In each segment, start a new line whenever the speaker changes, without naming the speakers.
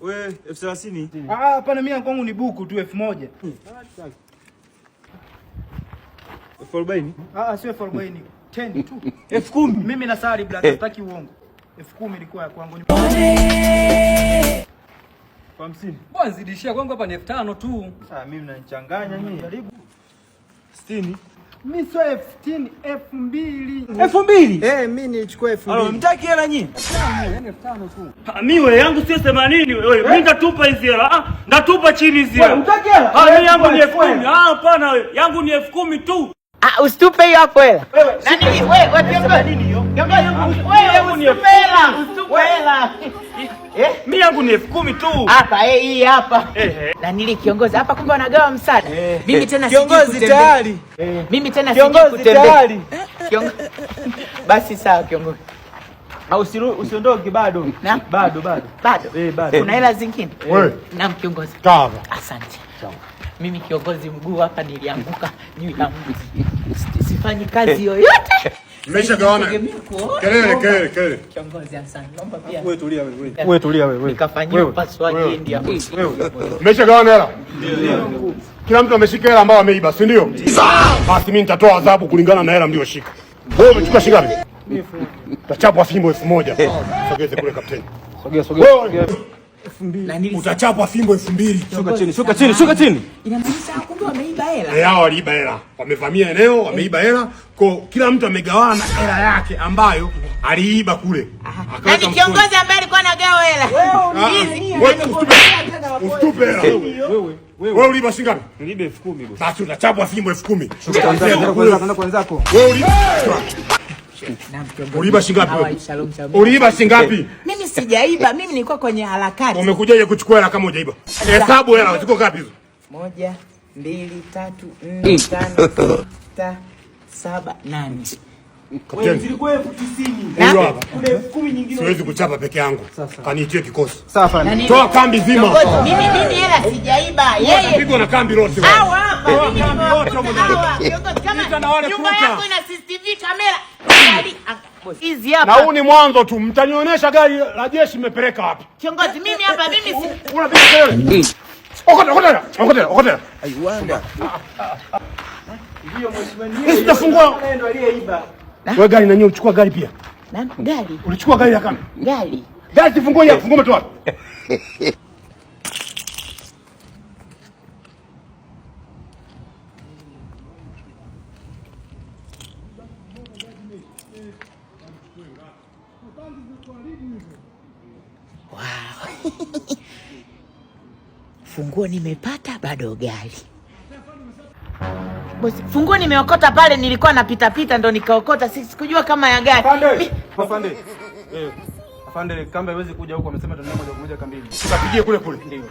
Wewe 30,000.
Hapana, mimi kwangu ni buku tu 1000.
40.
Sio 40. 10 tu.
10,000.
Mimi na sari black, sitaki uongo. 10,000 ilikuwa ya kwangu.
Kwa 50.
Bwana zidishia kwangu hapa ni 5,000 tu.
Sasa mimi mnanichanganya nyinyi. Karibu.
60.
Mimi sio 15, 2000.
2000?
Mimi nilichukua 2000.
Mtaki hela nyinyi?
Yaani 5,000 tu.
Mimi yangu sio 80 wewe. Mimi nitatupa hizi hela. Ndatupa chini hizi hela.
Mtaki hela?
Mimi yangu ni 10,000. Hapana wewe. Yangu ni 10,000 tu.
Usitupe hiyo hapo hela.
Nani wewe kiongozi nini hiyo? Kiongozi wewe ni hela, usitupe hela.
Mimi yangu ni 10,000 tu.
Hapa hii hapa. Na nili kiongozi hapa kumbe wanagawa msaada. Mimi tena sijui
kiongozi tayari.
Mimi tena sijui kutembea. Kiongozi. Basi sawa kiongozi.
Usiondoke bado. Bado.
Bado.
Bado.
Kuna hela zingine?
Wewe.
Naam kiongozi.
Sawa.
Asante. Mimi kiongozi mguu hapa nilianguka juu ya mti. Sifanyi kazi yoyote.
Mmesha gawana. Kelele.
Kiongozi asante. Naomba pia.
Wewe tulia wewe.
Nikafanyia upasuaji ndio.
Mmesha gawana hela? Ndio. Kila mtu ameshika hela ambayo ameiba, si ndio? Basi mimi nitatoa adhabu kulingana na hela mlioshika. Wewe umechukua shilingi ngapi? Utachapwa fimbo 1000. Sogeze kule kapteni. Sogea.
2000.
Utachapwa fimbo 2000.
Shuka chini.
Inamaanisha kumbe wameiba hela.
Hao waliiba hela. Wamevamia eneo, wameiba hela. Kwa kila mtu amegawana hela yake ambayo aliiba kule.
Nani kiongozi ambaye alikuwa anagawa hela?
Usitupe hela. Wewe uliiba shilingi ngapi?
Niliiba 10,000 boss.
Basi utachapwa fimbo 10,000.
Kwenda kwanzako.
Wewe uliiba shilingi ngapi? Uliiba shilingi ngapi?
Mimi sijaiba, mimi nilikuwa kwenye harakati.
Umekujaje kuchukua hela kama hujaiba? Hesabu hela, ziko ngapi hizo?
1, 2, 3, 4, 5, 6, 7, 8.
Kapteni,
Zilikuwa 90,000.
huyo hapa.
Kuna 10,000 nyingine.
Siwezi kuchapa peke yangu. Kaniitie kikosi.
Sawa fanya.
Toa kambi zima.
Mimi hela sijaiba. Yeye
pigwa na kambi lote.
hao hapa mimi
kambi lote
kama nyumba yako ina CCTV kamera. Hizi hapa.
Na huu ni mwanzo tu. Mtanionyesha gari la jeshi mmepeleka wapi?
Kiongozi mimi hapa mimi
Unapiga kelele. Okotela.
Aiwanda.
Ndio mheshimiwa.
Sitafungua.
Ndio aliyeiba.
Wewe gari na nyinyi uchukua gari pia.
na gari.
Ulichukua gari ya kambi.
Gari.
Gari tufungua ya funguo mtoa.
Wow. Funguo nimepata bado gari. Bosi, funguo nimeokota pale nilikuwa napita ndo nikaokota sikujua kama ya gari.
Afande. Afande kamba haiwezi kuja huko amesema tunaenda moja kwa moja kambini.
Tukapigie kule.
Ndio.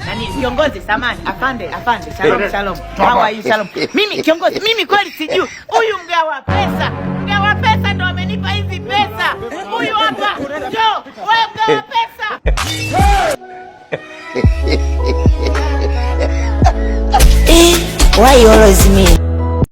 Nani kiongozi samani? Afande. Shalom. How are you? Shalom. Mimi kiongozi, mimi kweli sijui. Huyu mgawa pesa ndo amenipa hizi pesa. Huyu hapa. Njoo, wewe mgawa pesa. Why you always me?